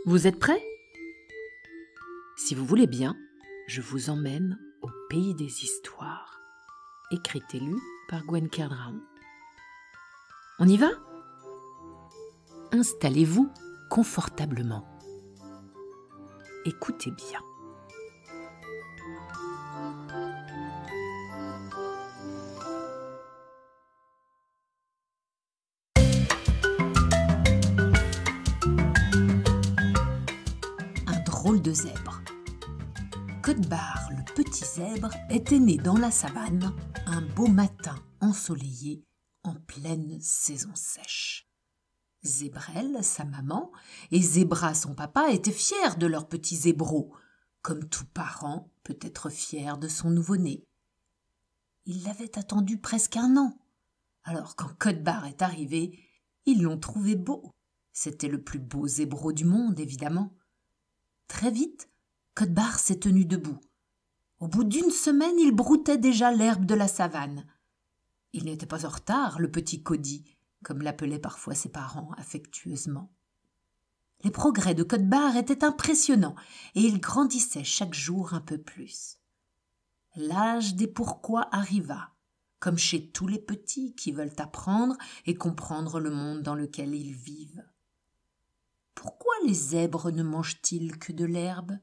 Vous êtes prêts? Si vous voulez bien, je vous emmène au pays des histoires. Écrite et lue par Gwen Kerdraon. On y va? Installez-vous confortablement. Écoutez bien. Un drôle de zèbre. Codbar, le petit zèbre, était né dans la savane un beau matin ensoleillé en pleine saison sèche. Zébrelle, sa maman, et Zébra, son papa, étaient fiers de leur petit zébro, comme tout parent peut être fier de son nouveau-né. Ils l'avaient attendu presque 1 an. Alors quand Codbar est arrivé, ils l'ont trouvé beau. C'était le plus beau zébro du monde, évidemment. Très vite, Codbar s'est tenu debout. Au bout d'1 semaine, il broutait déjà l'herbe de la savane. Il n'était pas en retard, le petit Cody, comme l'appelaient parfois ses parents affectueusement. Les progrès de Codbar étaient impressionnants et il grandissait chaque jour un peu plus. L'âge des pourquoi arriva, comme chez tous les petits qui veulent apprendre et comprendre le monde dans lequel ils vivent. Pourquoi les zèbres ne mangent-ils que de l'herbe?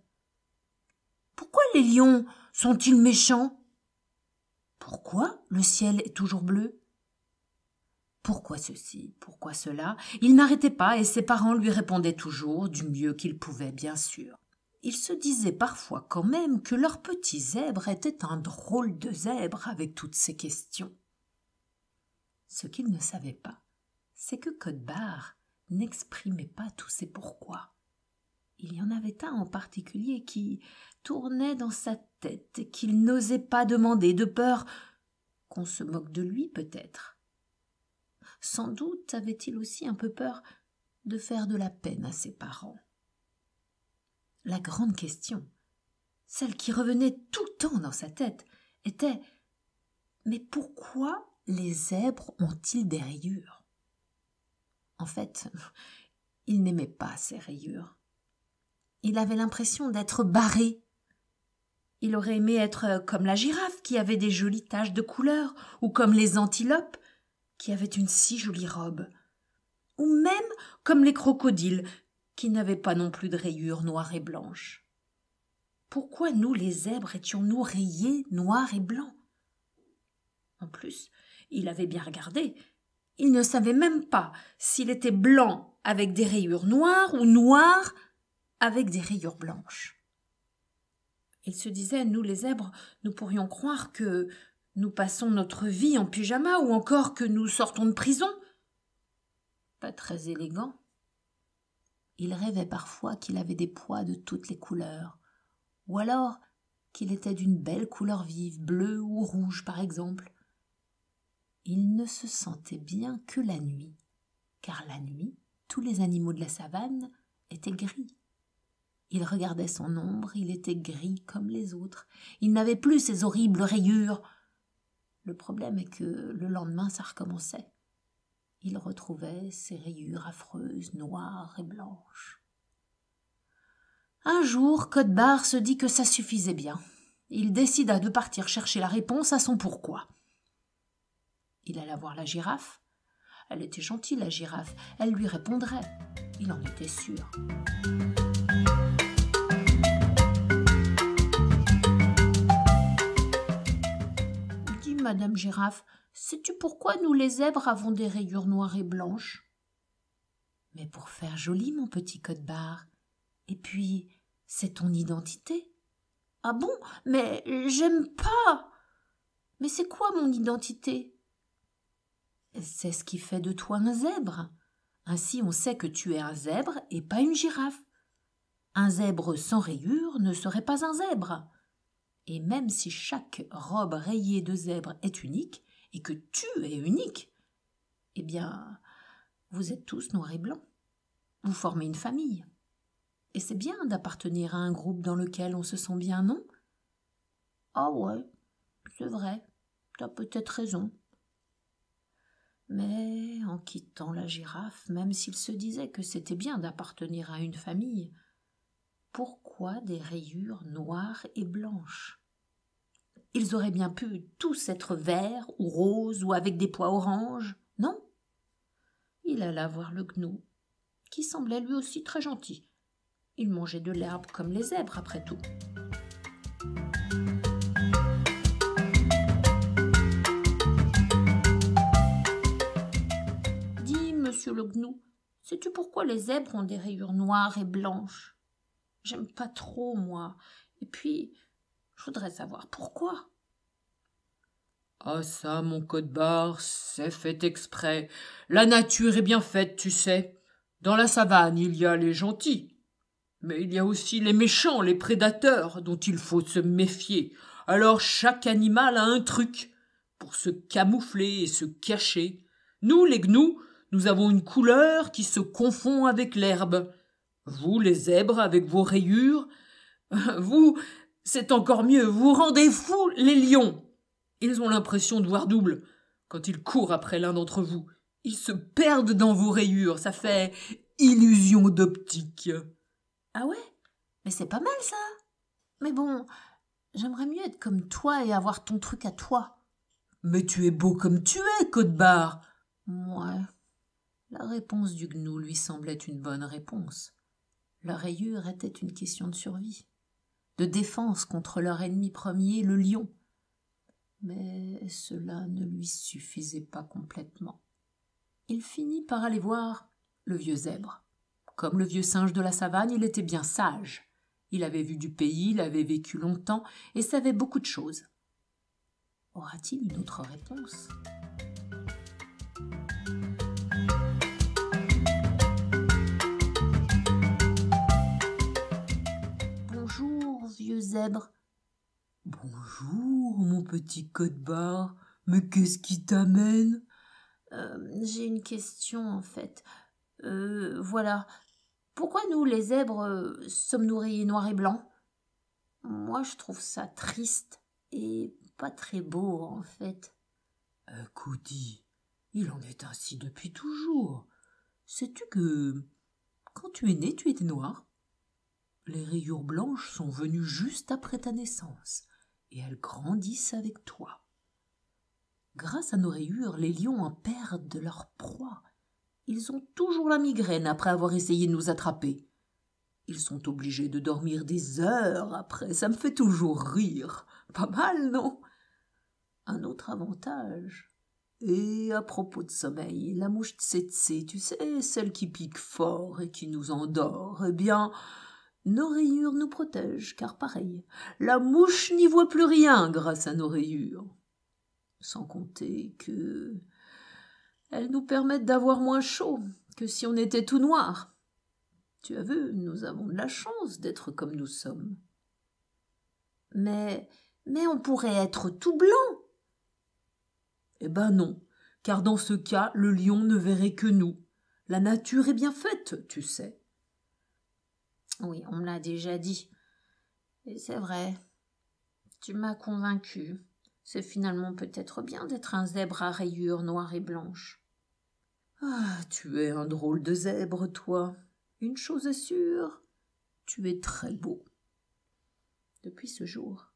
Pourquoi les lions sont-ils méchants? Pourquoi le ciel est toujours bleu? Pourquoi ceci, pourquoi cela? Il n'arrêtait pas et ses parents lui répondaient toujours, du mieux qu'ils pouvaient bien sûr. Il se disait parfois quand même que leur petit zèbre était un drôle de zèbre avec toutes ces questions. Ce qu'il ne savait pas, c'est que Codbar n'exprimait pas tous ses pourquoi. Il y en avait un en particulier qui tournait dans sa tête et qu'il n'osait pas demander, de peur qu'on se moque de lui peut-être. Sans doute avait-il aussi un peu peur de faire de la peine à ses parents. La grande question, celle qui revenait tout le temps dans sa tête, était « Mais pourquoi les zèbres ont-ils des rayures ?» En fait, il n'aimait pas ces rayures. Il avait l'impression d'être barré. Il aurait aimé être comme la girafe qui avait des jolies taches de couleur, ou comme les antilopes qui avaient une si jolie robe, ou même comme les crocodiles qui n'avaient pas non plus de rayures noires et blanches. Pourquoi nous, les zèbres, étions-nous rayés noirs et blancs? En plus, il avait bien regardé. Il ne savait même pas s'il était blanc avec des rayures noires ou noir avec des rayures blanches. Il se disait, nous les zèbres, nous pourrions croire que nous passons notre vie en pyjama ou encore que nous sortons de prison. Pas très élégant. Il rêvait parfois qu'il avait des pois de toutes les couleurs, ou alors qu'il était d'une belle couleur vive, bleue ou rouge par exemple. Il ne se sentait bien que la nuit, car la nuit, tous les animaux de la savane étaient gris. Il regardait son ombre, il était gris comme les autres. Il n'avait plus ces horribles rayures. Le problème est que le lendemain, ça recommençait. Il retrouvait ses rayures affreuses, noires et blanches. Un jour, Codbar se dit que ça suffisait bien. Il décida de partir chercher la réponse à son pourquoi. Il alla voir la girafe. Elle était gentille, la girafe. Elle lui répondrait. Il en était sûr. Dis, Madame Girafe, sais-tu pourquoi nous les zèbres avons des rayures noires et blanches? Mais pour faire joli, mon petit Codbar. Et puis, c'est ton identité. Ah bon? Mais j'aime pas. Mais c'est quoi mon identité? C'est ce qui fait de toi un zèbre. Ainsi, on sait que tu es un zèbre et pas une girafe. Un zèbre sans rayures ne serait pas un zèbre. Et même si chaque robe rayée de zèbre est unique, et que tu es unique, eh bien, vous êtes tous noirs et blancs. Vous formez une famille. Et c'est bien d'appartenir à un groupe dans lequel on se sent bien, non? Ah ouais, c'est vrai, t'as peut-être raison. Mais en quittant la girafe, même s'il se disait que c'était bien d'appartenir à une famille, pourquoi des rayures noires et blanches? Ils auraient bien pu tous être verts ou roses ou avec des pois oranges, non? Il alla voir le gnou, qui semblait lui aussi très gentil. Il mangeait de l'herbe comme les zèbres, après tout. Dis, monsieur le gnou, sais-tu pourquoi les zèbres ont des rayures noires et blanches? J'aime pas trop, moi. Et puis, je voudrais savoir pourquoi. Ah ça, mon code-barre, c'est fait exprès. La nature est bien faite, tu sais. Dans la savane, il y a les gentils. Mais il y a aussi les méchants, les prédateurs, dont il faut se méfier. Alors chaque animal a un truc pour se camoufler et se cacher. Nous, les gnous, nous avons une couleur qui se confond avec l'herbe. Vous, les zèbres, avec vos rayures. Vous, c'est encore mieux, vous rendez fous les lions. Ils ont l'impression de voir double quand ils courent après l'un d'entre vous. Ils se perdent dans vos rayures, ça fait illusion d'optique. Ah ouais? Mais c'est pas mal, ça. Mais bon, j'aimerais mieux être comme toi et avoir ton truc à toi. Mais tu es beau comme tu es, Code-barre. Ouais. La réponse du gnou lui semblait une bonne réponse. Leur rayure était une question de survie, de défense contre leur ennemi premier, le lion. Mais cela ne lui suffisait pas complètement. Il finit par aller voir le vieux zèbre. Comme le vieux singe de la savane, il était bien sage. Il avait vu du pays, il avait vécu longtemps et savait beaucoup de choses. Aura-t-il une autre réponse? Bonjour, vieux zèbre. Bonjour, mon petit code-barre. Mais qu'est-ce qui t'amène? J'ai une question, en fait. Voilà. Pourquoi nous, les zèbres, sommes-nous rayés noirs et blancs? Moi, je trouve ça triste et pas très beau, en fait. Cody, il en est ainsi depuis toujours. Sais-tu que, quand tu es né, tu étais noir? Les rayures blanches sont venues juste après ta naissance, et elles grandissent avec toi. Grâce à nos rayures, les lions en perdent de leur proie. Ils ont toujours la migraine après avoir essayé de nous attraper. Ils sont obligés de dormir des heures après, ça me fait toujours rire. Pas mal, non? Un autre avantage. Et à propos de sommeil, la mouche tsetse, tu sais, celle qui pique fort et qui nous endort, eh bien, nos rayures nous protègent, car pareil, la mouche n'y voit plus rien grâce à nos rayures. Sans compter que elles nous permettent d'avoir moins chaud que si on était tout noir. Tu as vu, nous avons de la chance d'être comme nous sommes. Mais on pourrait être tout blanc. Eh ben non, car dans ce cas, le lion ne verrait que nous. La nature est bien faite, tu sais. Oui, on me l'a déjà dit. Et c'est vrai. Tu m'as convaincu. C'est finalement peut-être bien d'être un zèbre à rayures noires et blanches. Ah, tu es un drôle de zèbre, toi. Une chose est sûre, tu es très beau. Depuis ce jour,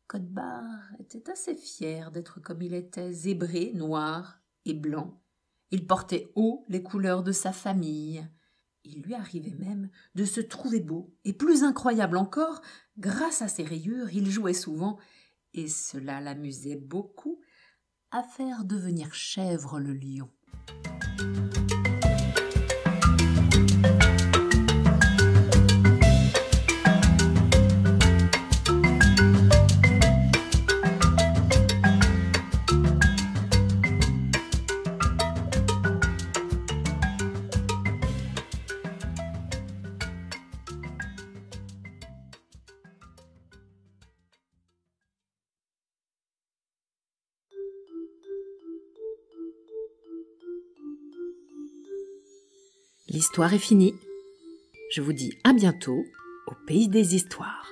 Code-barre était assez fier d'être comme il était, zébré, noir et blanc. Il portait haut les couleurs de sa famille. Il lui arrivait même de se trouver beau, et plus incroyable encore, grâce à ses rayures, il jouait souvent, et cela l'amusait beaucoup, à faire devenir chèvre le lion. L'histoire est finie. Je vous dis à bientôt au pays des histoires.